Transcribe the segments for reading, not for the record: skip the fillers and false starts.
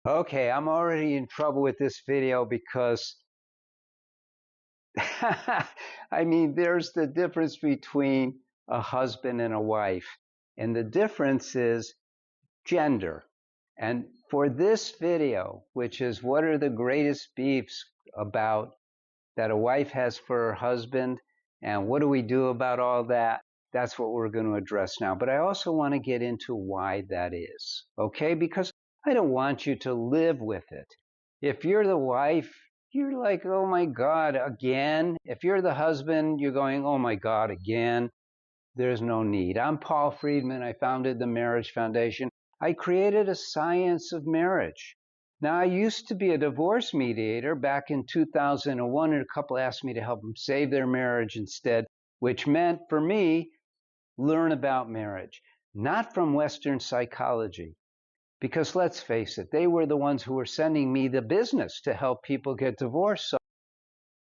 Okay, I'm already in trouble with this video because I mean, there's the difference between a husband and a wife, and the difference is gender. And for this video, which is what are the greatest beefs about that a wife has for her husband, and what do we do about all that? That's what we're going to address now. But I also want to get into why that is, okay? Because I don't want you to live with it. If you're the wife, you're like, oh my God, again. If you're the husband, you're going, oh my God, again. There's no need. I'm Paul Friedman. I founded the Marriage Foundation. I created a science of marriage. Now, I used to be a divorce mediator back in 2001, and a couple asked me to help them save their marriage instead, which meant for me, learn about marriage, not from Western psychology. Because let's face it, they were the ones who were sending me the business to help people get divorced. So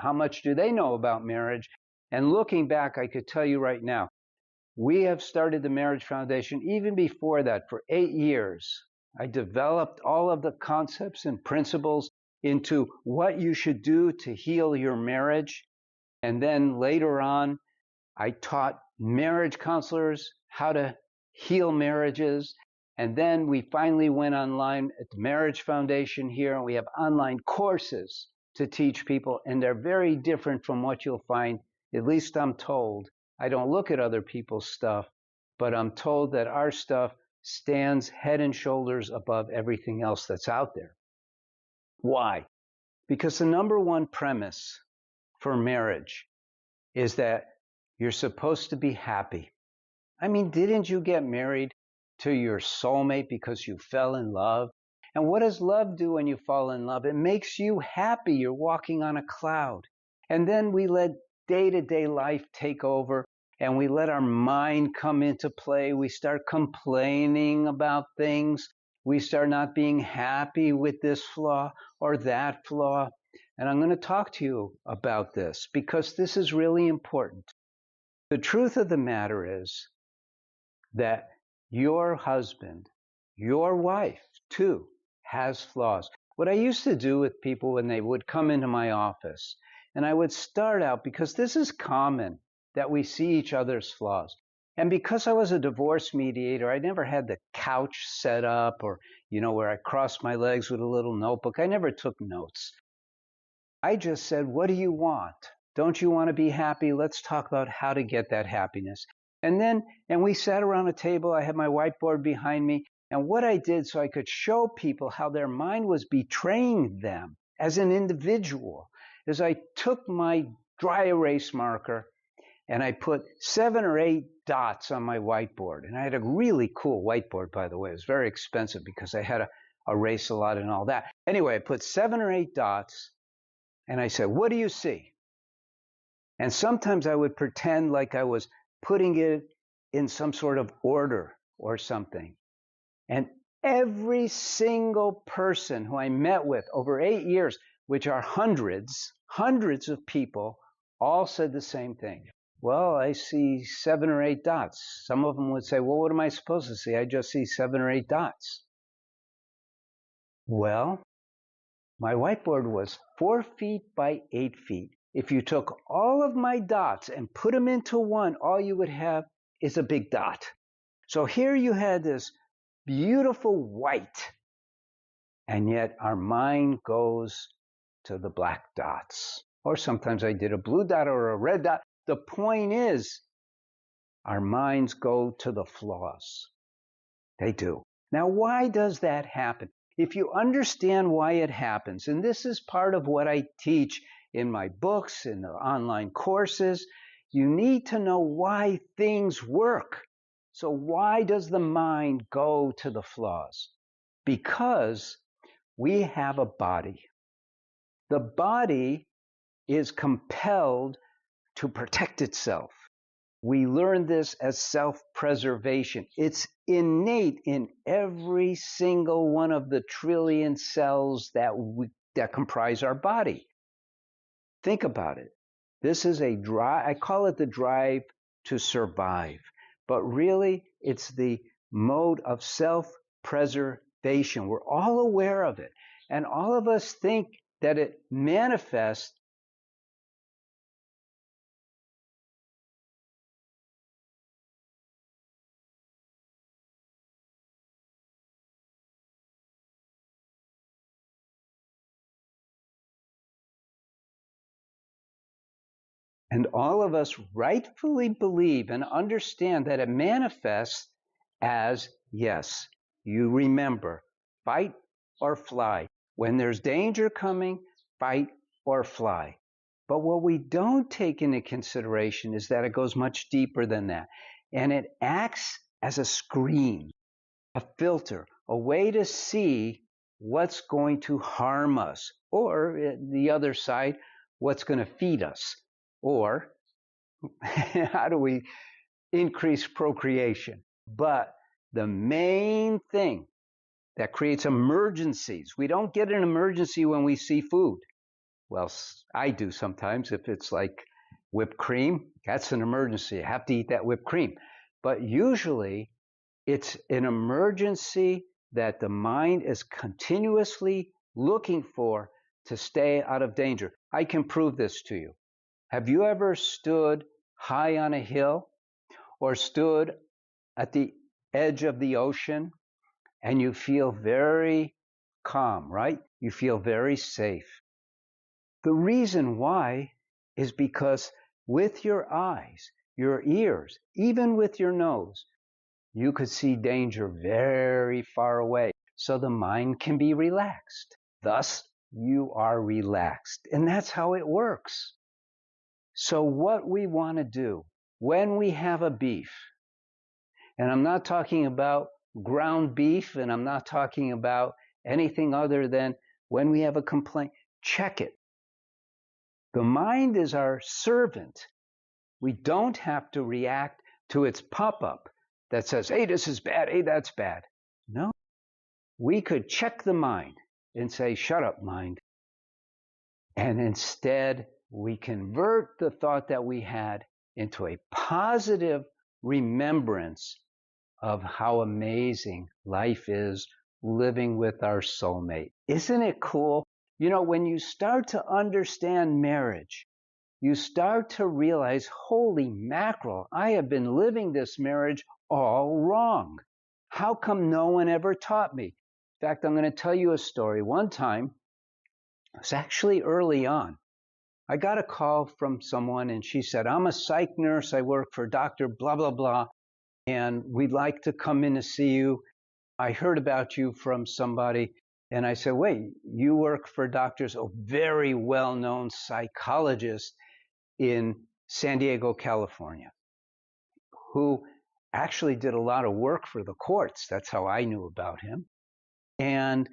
how much do they know about marriage? And looking back, I could tell you right now, we have started the Marriage Foundation even before that for 8 years. I developed all of the concepts and principles into what you should do to heal your marriage. And then later on, I taught marriage counselors how to heal marriages. And then we finally went online at the Marriage Foundation here, and we have online courses to teach people. And they're very different from what you'll find, at least I'm told. I don't look at other people's stuff, but I'm told that our stuff stands head and shoulders above everything else that's out there. Why? Because the number one premise for marriage is that you're supposed to be happy. I mean, didn't you get married to your soulmate because you fell in love? And what does love do when you fall in love? It makes you happy. You're walking on a cloud. And then we let day-to-day life take over, and we let our mind come into play. We start complaining about things. We start not being happy with this flaw or that flaw. And I'm going to talk to you about this because this is really important. The truth of the matter is that your husband, your wife too, has flaws. What I used to do with people when they would come into my office, and I would start out, because this is common that we see each other's flaws. And because I was a divorce mediator, I never had the couch set up or, where I crossed my legs with a little notebook. I never took notes. I just said, what do you want? Don't you want to be happy? Let's talk about how to get that happiness. And we sat around a table. I had my whiteboard behind me. And what I did so I could show people how their mind was betraying them as an individual is I took my dry erase marker and I put 7 or 8 dots on my whiteboard. And I had a really cool whiteboard, by the way. It was very expensive because I had to erase a lot and all that. Anyway, I put 7 or 8 dots and I said, what do you see? And sometimes I would pretend like I was putting it in some sort of order or something. And every single person who I met with over 8 years, which are hundreds of people, all said the same thing. Well, I see 7 or 8 dots. Some of them would say, well, what am I supposed to see? I just see 7 or 8 dots. Well, my whiteboard was 4 feet by 8 feet. If you took all of my dots and put them into one, all you would have is a big dot. So here you had this beautiful white, and yet our mind goes to the black dots. Or sometimes I did a blue dot or a red dot. The point is, our minds go to the flaws. They do. Now, why does that happen? If you understand why it happens, and this is part of what I teach in my books, in the online courses, you need to know why things work. So why does the mind go to the flaws? Because we have a body. The body is compelled to protect itself. We learn this as self-preservation. It's innate in every single one of the trillion cells that comprise our body. Think about it. This is a drive, I call it the drive to survive, but really it's the mode of self-preservation. manifestation. We're all aware of it. And all of us think that it manifests and all of us rightfully believe and understand that it manifests as, yes, you remember, fight or fly. When there's danger coming, fight or fly. But what we don't take into consideration is that it goes much deeper than that. And it acts as a screen, a filter, a way to see what's going to harm us, or the other side, what's going to feed us, or how do we increase procreation. But the main thing that creates emergencies, we don't get an emergency when we see food. Well, I do sometimes. If it's like whipped cream, that's an emergency. I have to eat that whipped cream. But usually it's an emergency that the mind is continuously looking for to stay out of danger. I can prove this to you. Have you ever stood high on a hill or stood at the edge of the ocean and you feel very calm, right? You feel very safe. The reason why is because with your eyes, your ears, even with your nose, you could see danger very far away. So the mind can be relaxed. Thus, you are relaxed. And that's how it works. So what we want to do when we have a beef, and I'm not talking about ground beef, and I'm not talking about anything other than when we have a complaint, check it. The mind is our servant. We don't have to react to its pop-up that says, hey, this is bad, hey, that's bad. No, we could check the mind and say, shut up, mind. And instead, we convert the thought that we had into a positive remembrance of how amazing life is living with our soulmate. Isn't it cool? You know, when you start to understand marriage, you start to realize, holy mackerel, I have been living this marriage all wrong. How come no one ever taught me? In fact, I'm going to tell you a story. One time, it was actually early on, I got a call from someone and she said, I'm a psych nurse. I work for Dr. blah, blah, blah. And we'd like to come in to see you. I heard about you from somebody. And I said, wait, you work for doctors, a very well-known psychologist in San Diego, California, who actually did a lot of work for the courts. That's how I knew about him. And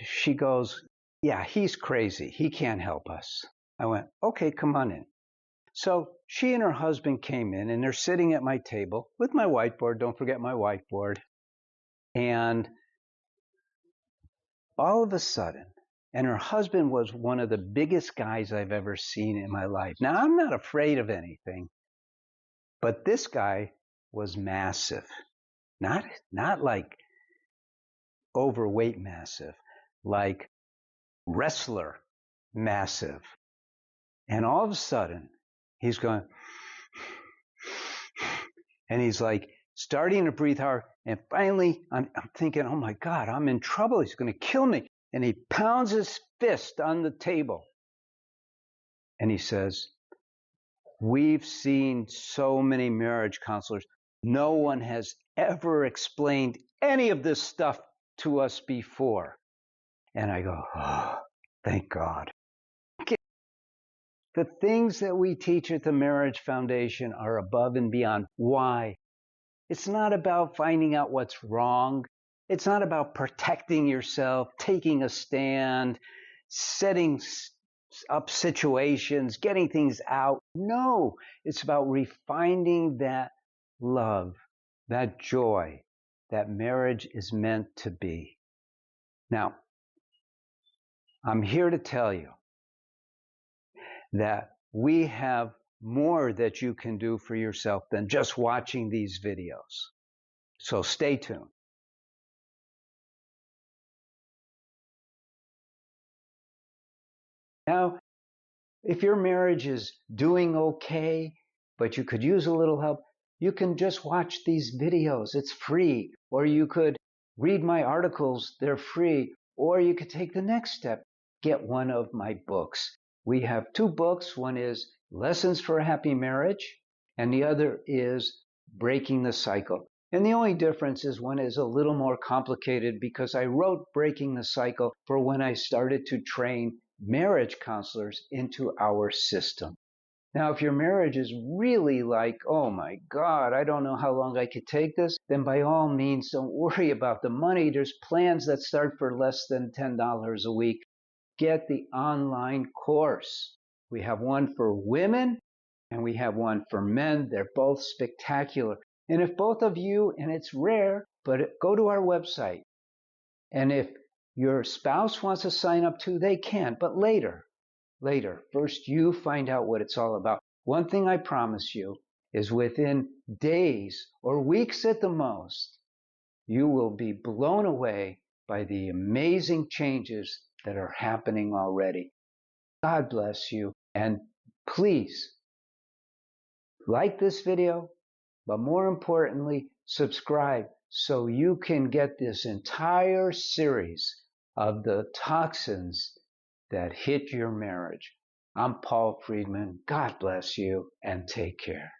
she goes, yeah, he's crazy. He can't help us. I went, okay, come on in. So she and her husband came in, and they're sitting at my table with my whiteboard. Don't forget my whiteboard. And all of a sudden, and her husband was one of the biggest guys I've ever seen in my life. Now, I'm not afraid of anything, but this guy was massive. Not like overweight massive, like wrestler massive. And all of a sudden, he's going, and he's like starting to breathe hard. And finally, I'm thinking, oh my God, I'm in trouble. He's going to kill me. And he pounds his fist on the table. And he says, we've seen so many marriage counselors. No one has ever explained any of this stuff to us before. And I go, oh, thank God. The things that we teach at the Marriage Foundation are above and beyond. Why? It's not about finding out what's wrong. It's not about protecting yourself, taking a stand, setting up situations, getting things out. No, it's about refining that love, that joy that marriage is meant to be. Now, I'm here to tell you that we have more that you can do for yourself than just watching these videos. So stay tuned. Now, if your marriage is doing okay, but you could use a little help, you can just watch these videos. It's free. Or you could read my articles. They're free. Or you could take the next step. Get one of my books. We have 2 books. One is Lessons for a Happy Marriage, and the other is Breaking the Cycle. And the only difference is one is a little more complicated because I wrote Breaking the Cycle for when I started to train marriage counselors into our system. Now, if your marriage is really like, oh my God, I don't know how long I could take this, then by all means, don't worry about the money. There's plans that start for less than $10 a week. Get the online course. We have one for women and we have one for men. They're both spectacular. And if both of you, and it's rare, but go to our website. And if your spouse wants to sign up too, they can, but later. First, you find out what it's all about. One thing I promise you is within days or weeks at the most, you will be blown away by the amazing changes that are happening already. God bless you. And please like this video, but more importantly, subscribe so you can get this entire series of the toxins that hit your marriage. I'm Paul Friedman. God bless you and take care.